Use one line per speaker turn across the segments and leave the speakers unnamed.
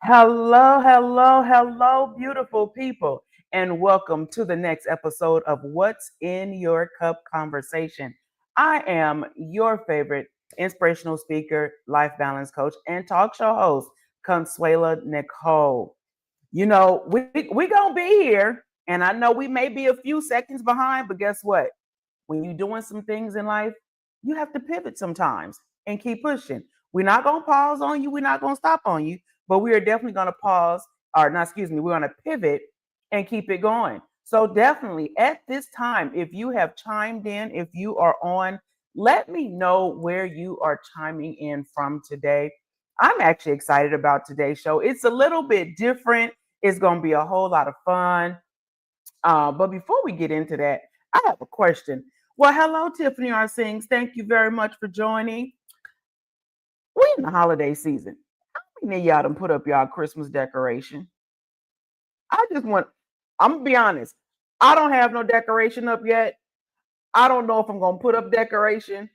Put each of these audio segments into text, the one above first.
Hello, hello, hello, beautiful people, and welcome to the next episode of What's in Your Cup Conversation. I am your favorite inspirational speaker, life balance coach, and talk show host, Consuela Nicole. We gonna be here, and I know we may be a few seconds behind, but guess what? When you're doing some things in life, you have to pivot sometimes and keep pushing. We're not going to pause on you. We're not going to stop on you, but we are definitely going to pause, or not, excuse me, we're going to pivot and keep it going. So, definitely at this time, if you have chimed in, if you are on, let me know where you are chiming in from today. I'm actually excited about today's show. It's a little bit different, it's going to be a whole lot of fun. But before we get into that, I have a question. Well, hello, Tiffany R. Sings. Thank you very much for joining. We in the holiday season. How many of y'all done put up y'all Christmas decoration? I just want, I'm going to be honest. I don't have no decoration up yet. I don't know if I'm going to put up decoration.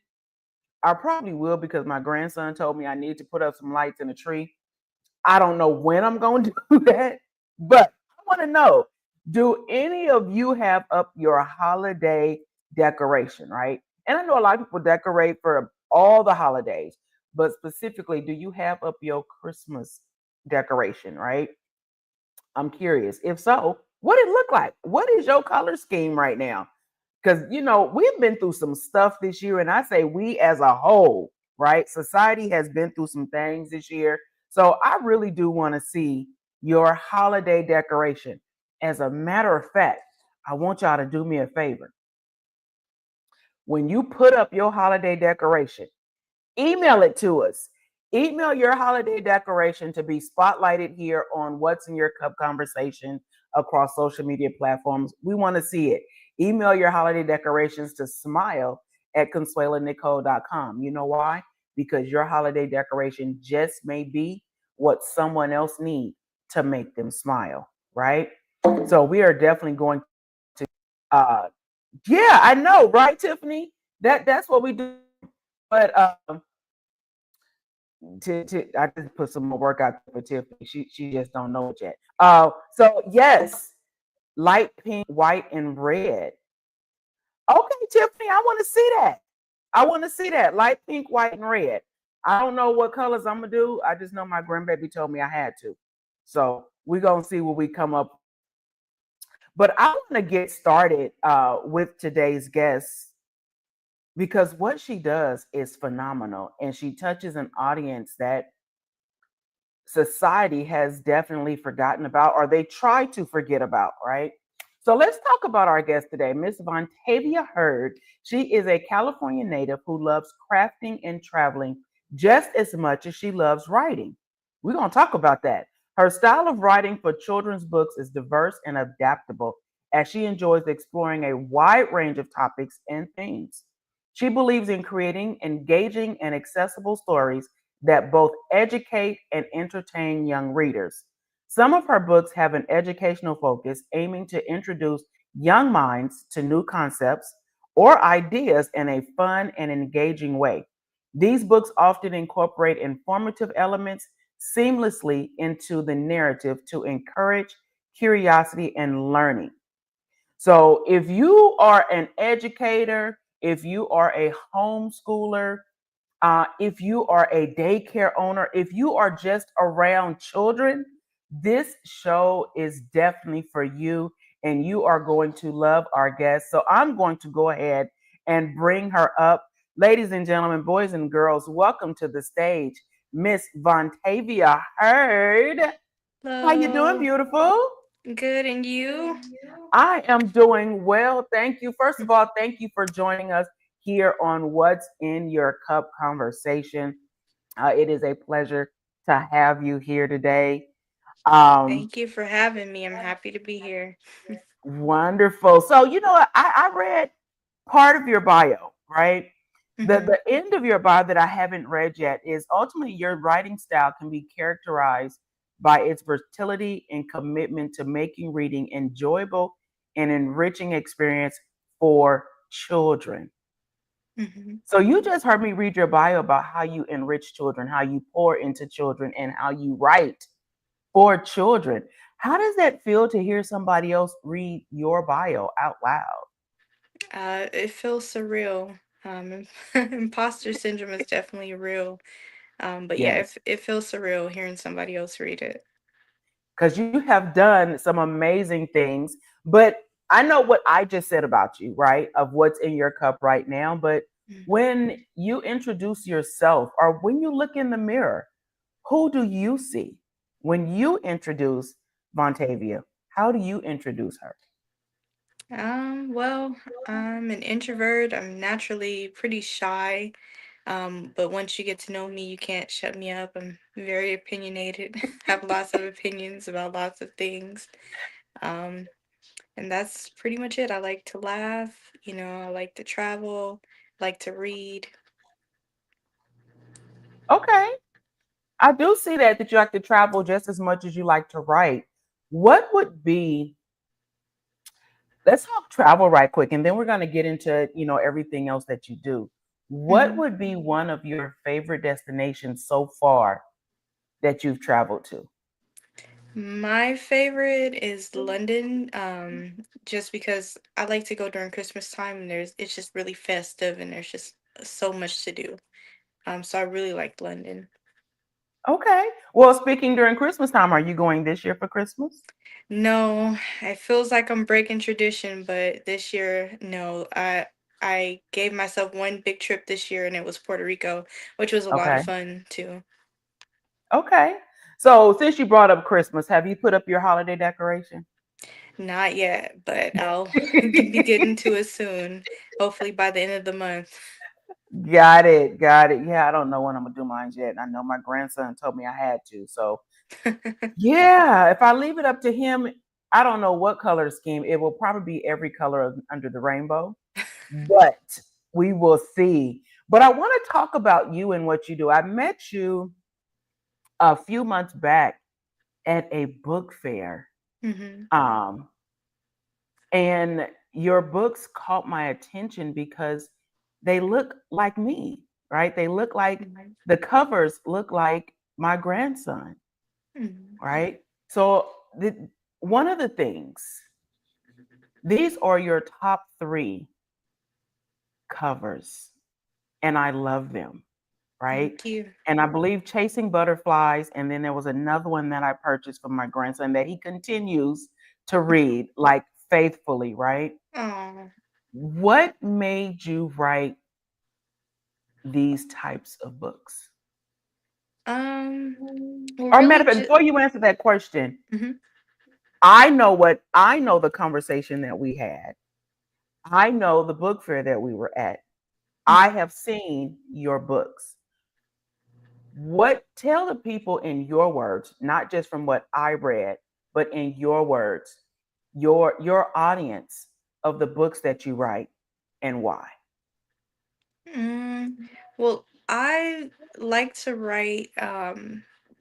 I probably will because my grandson told me I need to put up some lights in a tree. I don't know when I'm going to do that, but I want to know, do any of you have up your holiday decoration, right? And I know a lot of people decorate for all the holidays, but specifically, do you have up your Christmas decoration, right? I'm curious. If so, what it look like? What is your color scheme right now? Because we've been through some stuff this year, and I say we as a whole, right? Society has been through some things this year. So I really do want to see your holiday decoration. As a matter of fact, I want y'all to do me a favor. When you put up your holiday decoration, email it to us. Email your holiday decoration to be spotlighted here on What's in Your Cup Conversation across social media platforms. We want to see it. Email your holiday decorations to smile@consuelanicole.com. You know why? Because your holiday decoration just may be what someone else needs to make them smile, right? So we are definitely going to yeah, I know, right, Tiffany? That's what we do. But I just put some more work out there for Tiffany. She just don't know it yet. So yes, light pink, white, and red. Okay, Tiffany, I want to see that. I want to see that light pink, white, and red. I don't know what colors I'm gonna do. I just know my grandbaby told me I had to. So we're gonna see what we come up. But I want to get started with today's guest because what she does is phenomenal, and she touches an audience that society has definitely forgotten about, or they try to forget about, right? So let's talk about our guest today, Miss Vontavia J. She is a California native who loves crafting and traveling just as much as she loves writing. We're going to talk about that. Her style of writing for children's books is diverse and adaptable, as she enjoys exploring a wide range of topics and themes. She believes in creating engaging and accessible stories that both educate and entertain young readers. Some of her books have an educational focus, aiming to introduce young minds to new concepts or ideas in a fun and engaging way. These books often incorporate informative elements seamlessly into the narrative to encourage curiosity and learning. So, if you are an educator, if you are a homeschooler, if you are a daycare owner, if you are just around children, this show is definitely for you, and you are going to love our guest. So I'm going to go ahead and bring her up. Ladies and gentlemen, boys and girls, welcome to the stage, Miss Vontavia J. How you doing,
Hello.
beautiful?
Good, and you?
I am doing well. Thank you. First of all, thank you for joining us here on What's in Your Cup Conversation. It is a pleasure to have you here today. Um,
Thank you for having me. I'm happy to be here.
Wonderful. So, I read part of your bio, right? The,
Hmm.
the end of your bio that I haven't read yet is ultimately your writing style can be characterized by its versatility and commitment to making reading enjoyable and enriching experience for children.
Hmm.
So you just heard me read your bio about how you enrich children, how you pour into children, and how you write for children. How does that feel to hear somebody else read your bio out loud?
It feels surreal. Imposter syndrome is definitely real. But yeah,
Yes,
it feels surreal hearing somebody else read it.
because you have done some amazing things. But I know what I just said about you, right? Of what's in your cup right now. But
Mhm.
when you introduce yourself or when you look in the mirror, who do you see? When you introduce Vontavia, how do you introduce her?
Well, I'm an introvert. I'm naturally pretty shy. But once you get to know me, you can't shut me up. I'm very opinionated, have lots of opinions about lots of things. Um, and that's pretty much it. I like to laugh, I like to travel, like to read.
Okay. I do see that you like to travel just as much as you like to write. What would be let's talk travel right quick and then we're going to get into, everything else that you do. What
Mhm.
would be one of your favorite destinations so far that you've traveled to?
My favorite is London, just because I like to go during Christmas time and it's just really festive and there's just so much to do. So I really like London.
Okay. Well, speaking during Christmas time, are you going this year for Christmas?
No, it feels like I'm breaking tradition, but this year, no. I gave myself one big trip this year and it was Puerto Rico, which was a lot of
Okay.
fun too.
Okay. So, since you brought up Christmas, have you put up your holiday decoration?
Not yet, but I'll be getting to it soon, hopefully by the end of the month.
Got it. Got it. Yeah, I don't know when I'm gonna do mine yet. I know my grandson told me I had to. So yeah, if I leave it up to him, I don't know what color scheme. It will probably be every color under the rainbow, but we will see. But I want to talk about you and what you do. I met you a few months back at a book fair.
Hmm.
Um, and your books caught my attention because they look like me, right? They look like the covers look like my grandson,
Hmm.
right? So one of the things, these are your top three covers, and I love them, right?
Thank you.
And I believe Chasing Butterflies, and then there was another one that I purchased for my grandson that he continues to read like faithfully, right?
Oh,
What made you write these types of books?
um, well,
Or matter
really,
of fact,
just.
before you answer that question, I know the conversation that we had. I know the book fair that we were at. I have seen your books. What tell the people in your words, not just from what I read, but in your words, your audience of the books that you write and why?
Mm, well, I like to write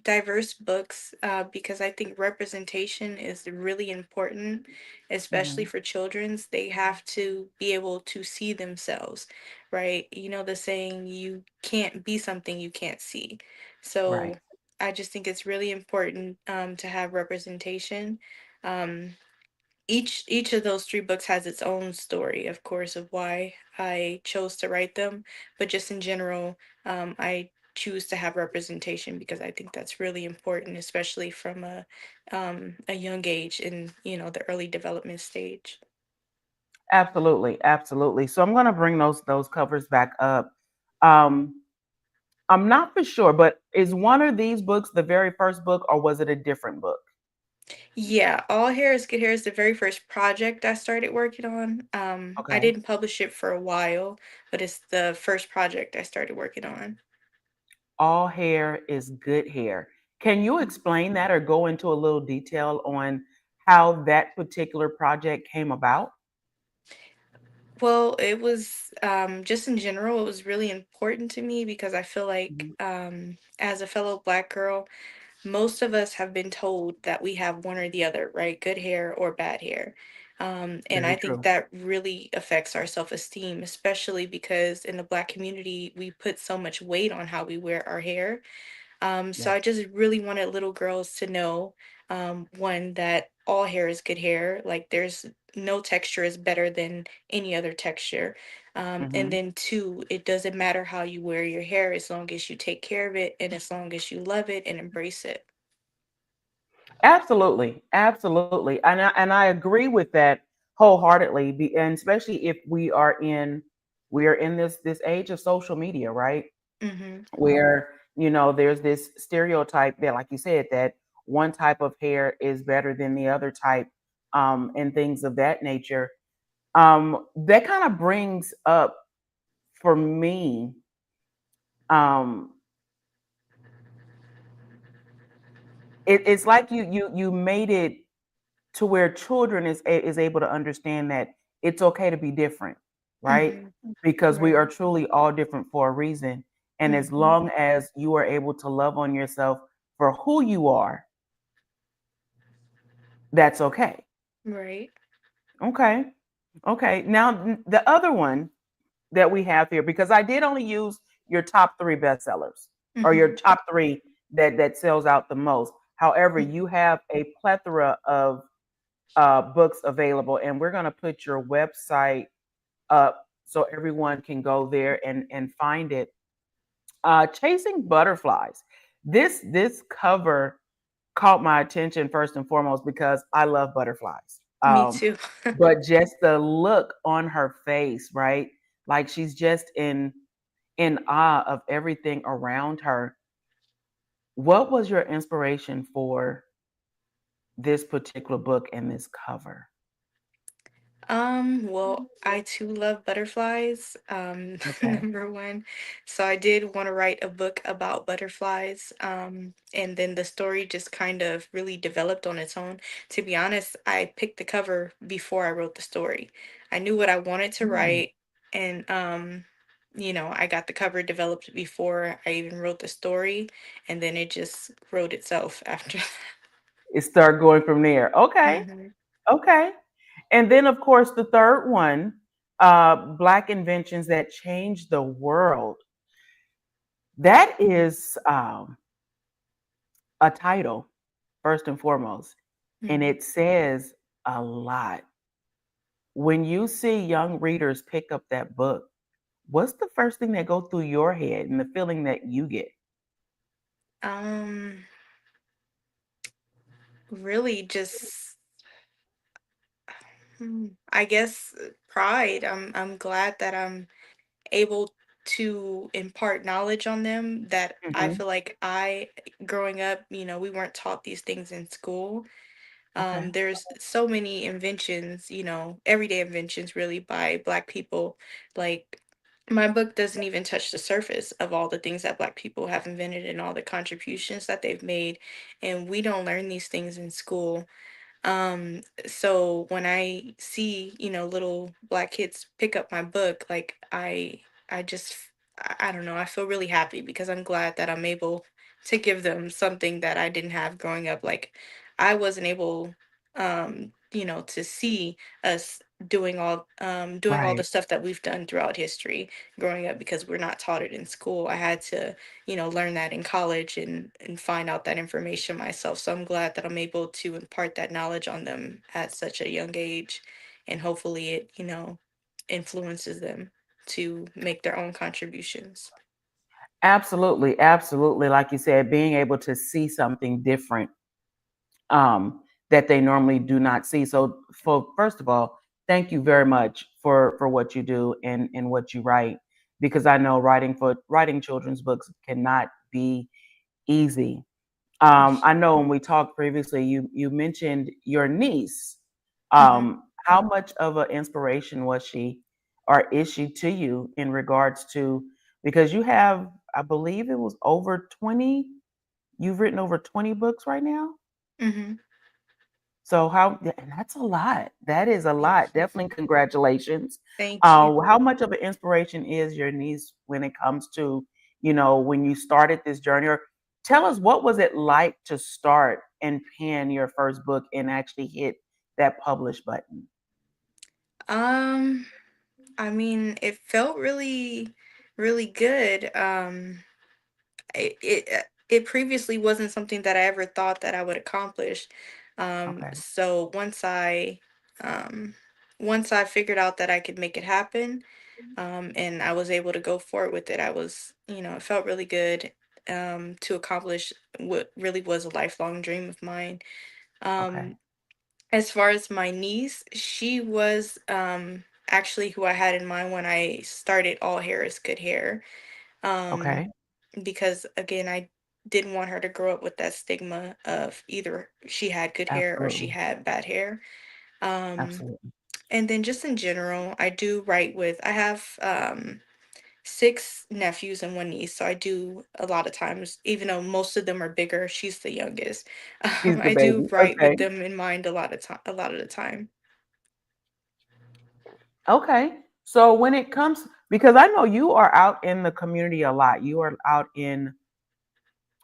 diverse books because I think representation is really important, especially
Mhm.
for children's. They have to be able to see themselves, right? You know the saying, you can't be something you can't see.
Right.
So I just think it's really important to have representation. Um, each of those three books has its own story, of course, of why I chose to write them, but just in general, I choose to have representation because I think that's really important, especially from a young age in the early development stage.
Absolutely, absolutely. So I'm going to bring those covers back up. Um, I'm not for sure, but is one of these books the very first book, or was it a different book?
Yeah, All Hair is Good Hair is the very first project I started working on. I
Okay.
didn't publish it for a while, but it's the first project I started working on.
All hair is good hair. Can you explain that or go into a little detail on how that particular project came about?
Well, it was just in general, it was really important to me because I feel like
Mhm.
as a fellow Black girl, most of us have been told that we have one or the other, right? Good hair or bad hair. And
Very
I think
true.
that really affects our self-esteem, especially because in the Black community, we put so much weight on how we wear our hair. So I just really wanted little girls to know, one, that all hair is good hair. Like there's no texture is better than any other texture. And
Hmm.
then two, it doesn't matter how you wear your hair as long as you take care of it and as long as you love it and embrace it.
Absolutely, absolutely, and I agree with that wholeheartedly. And especially if we are in this age of social media, right?
Mm-hmm.
Where there's this stereotype that, like you said, that one type of hair is better than the other type, and things of that nature. That kind of brings up for me, um, it's like you made it to where children is able to understand that it's okay to be different, right?
Mm-hmm.
Because we are
Right.
truly all different for a reason. And as
Mm-hmm.
long as you are able to love on yourself for who you are, that's okay.
Right.
Okay. Okay. Now, the other one that we have here, because I did only use your top three bestsellers, or your
Mm-hmm.
top three that sells out the most. However, you have a plethora of books available, and we're going to put your website up so everyone can go there and find it. Chasing Butterflies. This cover caught my attention first and foremost because I love butterflies.
Me too.
But just the look on her face, right? Like she's just in awe of everything around her. What was your inspiration for this particular book and this cover?
Well, I too love butterflies.
Okay.
Number one. So I did want to write a book about butterflies. And then the story just kind of really developed on its own. To be honest, I picked the cover before I wrote the story. I knew what I wanted to
Mm.
write, and I got the cover developed before I even wrote the story, and then it just wrote itself after that.
It started going from there. Okay.
Hmm.
Okay. And then, of course, the third one, Black Inventions That Changed the World. That is a title, first and foremost, and
Hmm.
it says a lot. When you see young readers pick up that book, what's the first thing that go through your head and the feeling that you get?
Um, Really just I guess pride. I'm glad that I'm able to impart knowledge on them that I
Hmm.
feel like I growing up, we weren't taught these things in school.
Okay.
There's so many inventions, everyday inventions really by Black people. Like my book doesn't even touch the surface of all the things that Black people have invented and all the contributions that they've made. And we don't learn these things in school. So when I see, little Black kids pick up my book, like I just, I don't know, I feel really happy because I'm glad that I'm able to give them something that I didn't have growing up. Like I wasn't able, to see us doing all the
Right.
stuff that we've done throughout history growing up because we're not taught it in school. I had to, learn that in college and find out that information myself. So I'm glad that I'm able to impart that knowledge on them at such a young age, and hopefully it, influences them to make their own contributions.
Absolutely. Absolutely. Like you said, being able to see something different, that they normally do not see. So, for first of all, thank you very much for what you do and what you write, because I know writing children's books cannot be easy. I know when we talked previously, you mentioned your niece.
Hmm.
How much of an inspiration was she, or is she, to you in regards to, because you have, I believe it was over 20. You've written over 20 books right now.
Hmm.
So and that's a lot. That is a
Thank
lot.
you.
Definitely congratulations.
Thank you.
How much of an inspiration is your niece when it comes to, when you started this journey? Or tell us, what was it like to start and pen your first book and actually hit that publish button?
Um, I mean, it felt really, really good. it previously wasn't something that I ever thought that I would accomplish.
Okay.
So um, once I figured out that I could make it happen, and I was able to go forward with it, I was, it felt really good, to accomplish what really was a lifelong dream of mine.
Okay.
Um, as far as my niece, she was actually who I had in mind when I started All Hair is Good Hair. Um,
Okay.
because again, I didn't want her to grow up with that stigma of either she had good hair or she
Absolutely.
had bad hair. Um,
Absolutely.
and then just in general, I do write with, I have six nephews and one niece, so I do a lot of times, even though most of them are bigger, she's the youngest.
She's the
I do
baby.
write
Okay.
with them in mind a lot of the time.
Okay. So when it comes, because I know you are out in the community a lot, you are out in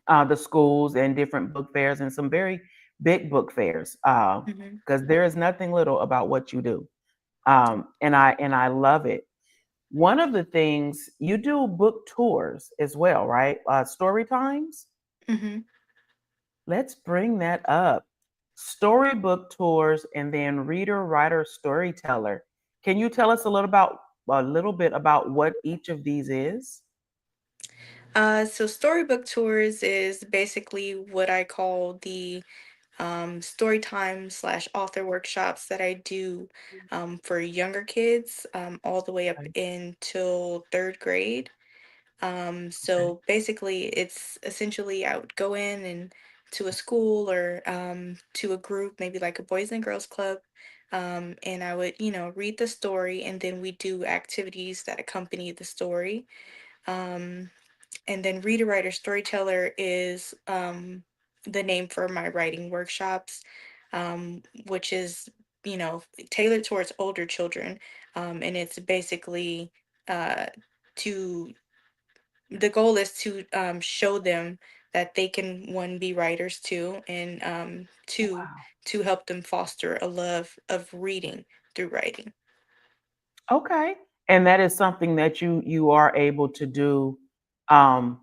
the schools and different book fairs and some very big book fairs.
Hmm.
Because there is nothing little about what you do, and I love it. One of the things you do book tours as well, right? Story times.
Hmm.
Let's bring that up. Storybook tours and then reader, writer, storyteller. Can you tell us a little bit about what each of these is?
So storybook tours is basically what I call the story time slash author workshops that I do for younger kids, all the way up
Okay.
until third grade.
Okay.
So basically, it's essentially I would go in and to a school or to a group, maybe like a boys and girls club, and I would, read the story, and then we do activities that accompany the story. Um, and then reader, writer, storyteller is the name for my writing workshops, which is, tailored towards older children. And it's basically uh, to the goal is to show them that they can, one, be writers too, and two,
Wow.
to help them foster a love of reading through writing.
Okay. And that is something that you are able to do um,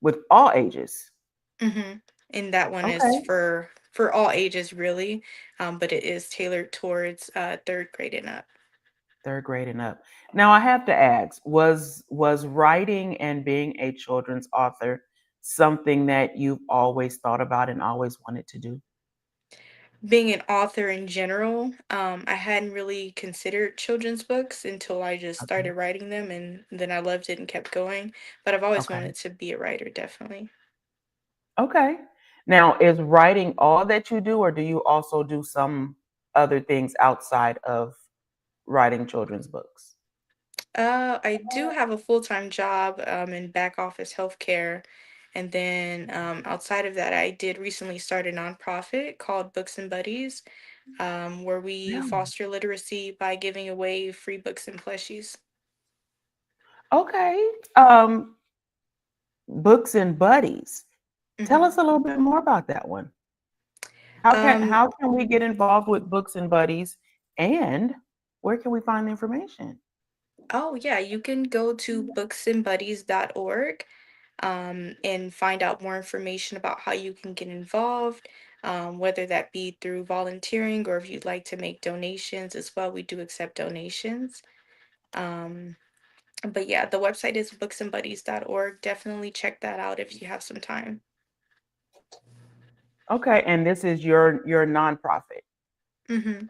with all ages.
Hmm. And that one is
Okay.
for all ages, really, but it is tailored towards third grade and up.
Third grade and up. Now I have to ask, was writing and being a children's author something that you've always thought about and always wanted to do?
Being an author in general, I hadn't really considered children's books until I just
Okay.
started writing them, and then I loved it and kept going. But I've always
Okay.
wanted to be a writer, definitely.
Okay. Now, is writing all that you do, or do you also do some other things outside of writing children's books?
I do have a full-time job in back office healthcare. And then outside of that, I did recently start a nonprofit called Books and Buddies, where we
Really?
foster literacy by giving away free books and plushies.
Okay. Books and buddies. Tell
Hmm.
us a little bit more about that one. How can
Um,
how can we get involved with books and buddies, and where can we find the information?
oh, yeah, you can go to booksandbuddies.org and find out more information about how you can get involved, whether that be through volunteering or if you'd like to make donations as well. We do accept donations. Um, but yeah, the website is booksandbuddies.org. Definitely check that out if you have some time.
Okay, and this is your nonprofit.
Hmm.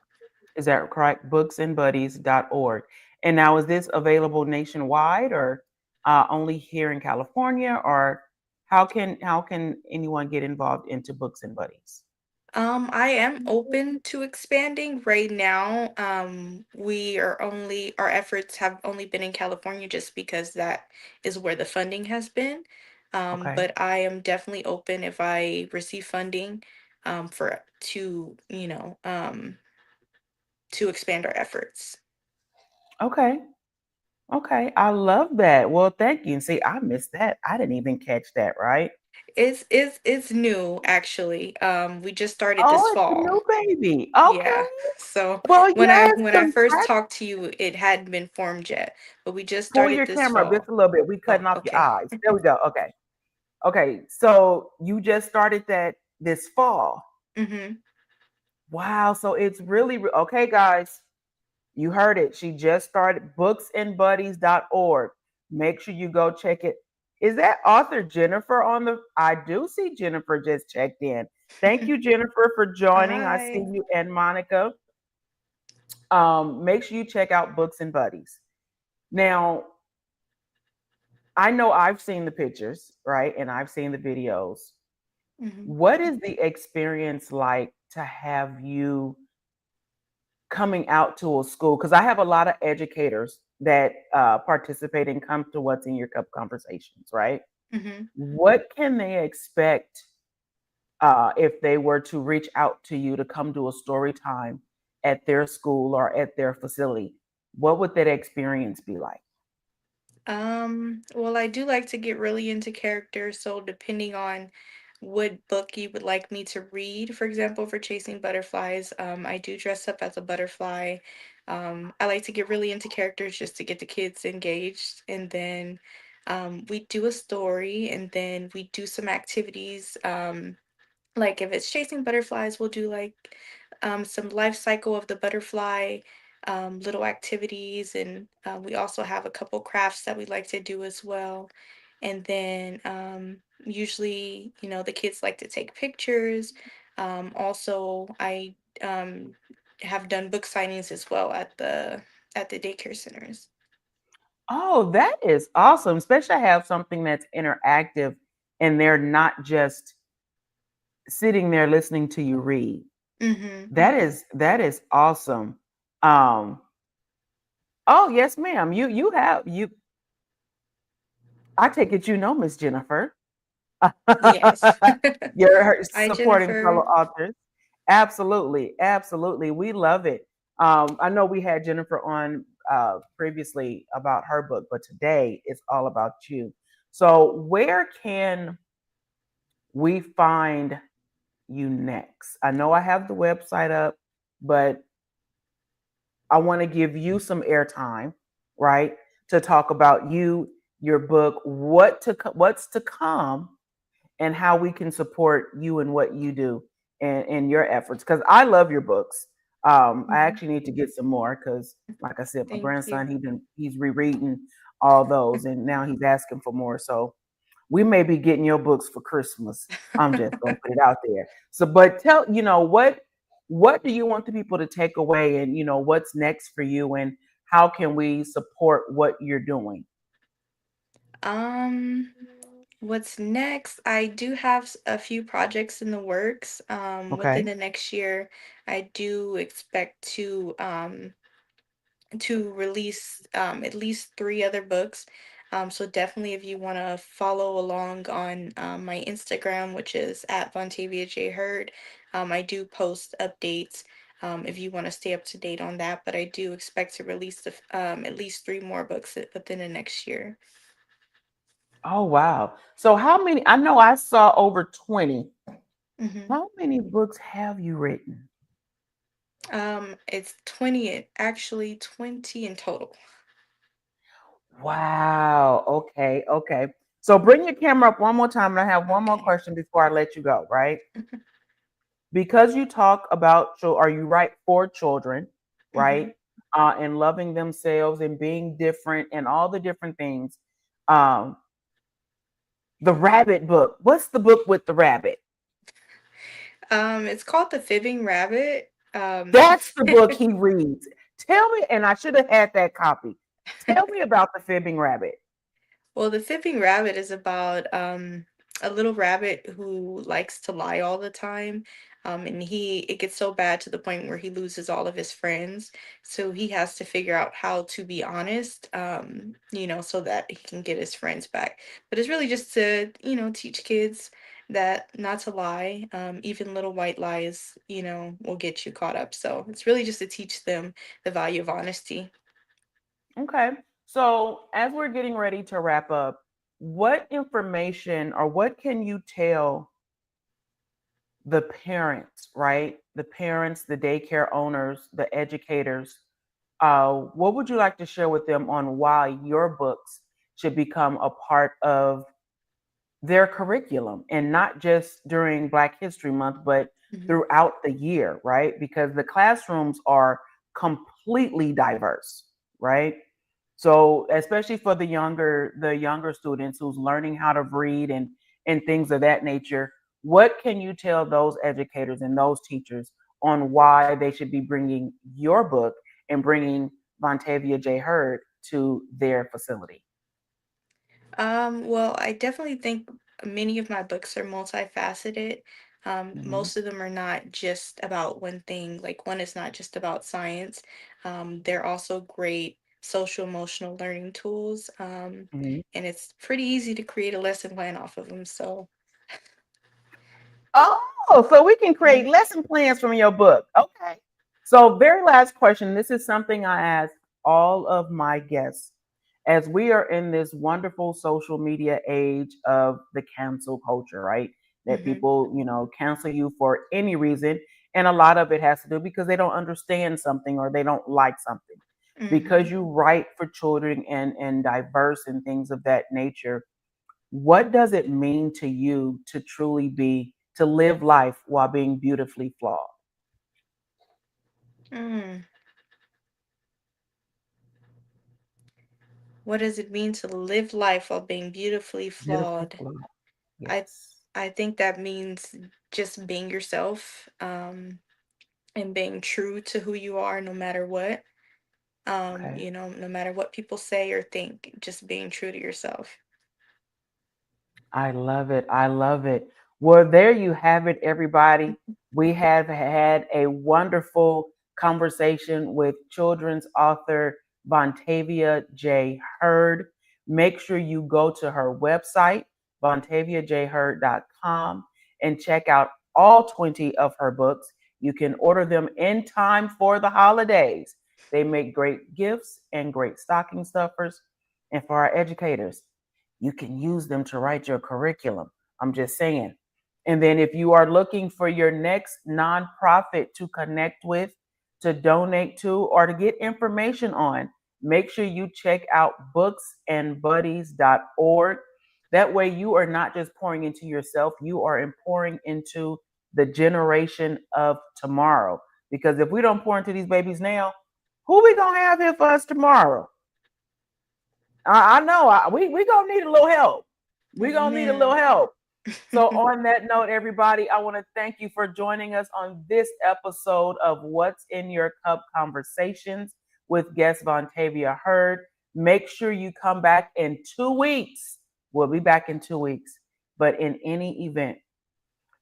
Is that correct? Booksandbuddies.org. And now, is this available nationwide, or only here in California, or how can anyone get involved into Books and Buddies?
I am open to expanding right now. Our efforts have only been in California just because that is where the funding has been.
Okay.
But I am definitely open if I receive funding, for to expand our efforts.
Okay. Okay. I love that. Well, thank you. And see, I missed that. I didn't even catch that, right?
It's new actually. We just started this
Oh, it's a
fall.
new baby.
Yeah.
Okay.
So
Well, yes,
when I first
congrats.
talked to you, it hadn't been formed yet, but we just
Pull
started
your
this
camera up just
fall.
a little bit. We cutting
Oh,
off your
okay.
eyes. There we go. Okay. Okay, so you just started that this fall.
Mm-hmm.
Wow, so it's really okay, guys. You heard it. She just started booksandbuddies.org. Make sure you go check it. Is that author Jennifer on the? I do see Jennifer just checked in. Thank you, Jennifer, for joining. I see
Hi.
you and Monica. Make sure you check out Books and Buddies. Now, I know I've seen the pictures, right? And I've seen the videos.
Mm-hmm.
What is the experience like to have you coming out to a school? Because I have a lot of educators that participate and come to What's in Your Cup conversations, right?
Mm-hmm.
What can they expect if they were to reach out to you to come to a story time at their school or at their facility? What would that experience be like?
Well, I do like to get really into characters, so depending on what book you would like me to read, for example, for Chasing Butterflies, I do dress up as a butterfly. I like to get really into characters just to get the kids engaged, and then we do a story, and then we do some activities. Like if it's chasing butterflies, we'll do like some life cycle of the butterfly, little activities, and we also have a couple crafts that we like to do as well. And then usually, the kids like to take pictures. Also, I have done book signings as well at the daycare centers.
Oh, that is awesome. Especially have something that's interactive and they're not just sitting there listening to you read.
Mm-hmm.
That is awesome. Um, oh yes, ma'am. You have you I take it you know Miss Jennifer.
Yes.
You're
Hi,
supporting fellow
Jennifer.
authors. Absolutely, absolutely. We love it. I know we had Jennifer on previously about her book, but today it's all about you. So, where can we find you next? I know I have the website up, but I want to give you some airtime, right? To talk about you, your book, what's to come, and how we can support you and what you do and your efforts. Because I love your books. I
Mhm.
actually need to get some more because, like I said, my
Thank you.
grandson he's rereading all those, and now he's asking for more. So we may be getting your books for Christmas. I'm just gonna put it out there. So, but tell what do you want the people to take away, and what's next for you, and how can we support what you're doing?
Um, what's next? I do have a few projects in the works. Within
Okay.
the next year, I do expect to release at least three other books. So definitely, if you want to follow along on my Instagram, which is at Vontavia J, I do post updates. If you want to stay up to date on that, but I do expect to release at least three more books within the next year.
Oh wow. So how many? I know I saw over 20.
Hmm.
How many books have you written?
It's 20, actually 20 in total.
Wow. Okay. Okay. So bring your camera up one more time, and I have one more
Okay.
question before I let you go. Right? Because you talk about or you write for children, right?
Hmm.
And loving themselves and being different and all the different things. Um, the rabbit book. What's the book with the rabbit?
It's called The Fibbing Rabbit.
That's the book he reads. Tell me, and I should have had that copy. Tell me about the fibbing rabbit.
Well, The Fibbing Rabbit is about a little rabbit who likes to lie all the time. And it gets so bad to the point where he loses all of his friends. So he has to figure out how to be honest, so that he can get his friends back. But it's really just to, teach kids that not to lie. Even little white lies, will get you caught up. So it's really just to teach them the value of honesty.
Okay. So, as we're getting ready to wrap up, what information or what can you tell the parents, right? The parents, the daycare owners, the educators. What would you like to share with them on why your books should become a part of their curriculum, and not just during Black History Month, but
Mhm.
throughout the year, right? Because the classrooms are completely diverse, right? So especially for the younger students who's learning how to read and things of that nature, what can you tell those educators and those teachers on why they should be bringing your book and bringing Vontavia J. Hurd to their facility?
Well, I definitely think many of my books are multifaceted.
Hmm.
Most of them are not just about one thing. Like one is not just about science. They're also great social emotional learning tools.
Hmm.
And it's pretty easy to create a lesson plan off of them. So,
Oh, so we can create lesson plans from your book. Okay. So, very last question. This is something I ask all of my guests. As we are in this wonderful social media age of the cancel culture, right? That
mm-hmm,
people, cancel you for any reason. And a lot of it has to do because they don't understand something or they don't like something.
mm-hmm.
Because you write for children and diverse and things of that nature, what does it mean to you to truly to live life while being beautifully flawed?
Mm. What does it mean to live life while being beautifully
Beautifully
flawed?
flawed.
I
Yes.
I think that means just being yourself, and being true to who you are no matter what.
Okay.
No matter what people say or think, just being true to yourself.
I love it. I love it. Well, there you have it, everybody. We have had a wonderful conversation with children's author Vontavia J. Hurd. Make sure you go to her website, vontaviajhurd.com, and check out all 20 of her books. You can order them in time for the holidays. They make great gifts and great stocking stuffers. And for our educators, you can use them to write your curriculum. I'm just saying. And then if you are looking for your next nonprofit to connect with, to donate to, or to get information on, make sure you check out booksandbuddies.org. That way you are not just pouring into yourself, you are pouring into the generation of tomorrow. Because if we don't pour into these babies now, who we gonna have here for us tomorrow? I know we gonna need a little help. We gonna need a little
Amen.
help. So on that note, everybody, I want to thank you for joining us on this episode of What's in Your Cup Conversations with guest Vontavia Hurd. Make sure you come back in 2 weeks. We'll be back in 2 weeks. But in any event,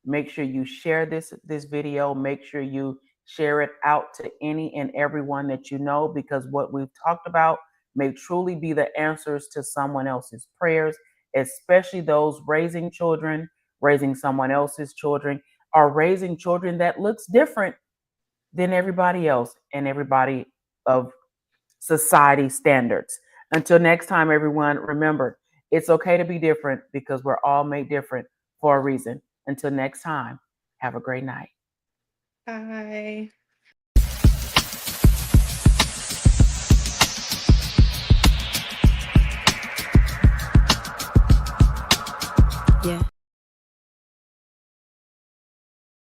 make sure you share this video. Make sure you share it out to any and everyone that you know, because what we've talked about may truly be the answers to someone else's prayers, especially those raising children, raising someone else's children, or raising children that looks different than everybody else and everybody of society standards. Until next time, everyone, remember, it's okay to be different because we're all made different for a reason. Until next time, have a great night.
Bye.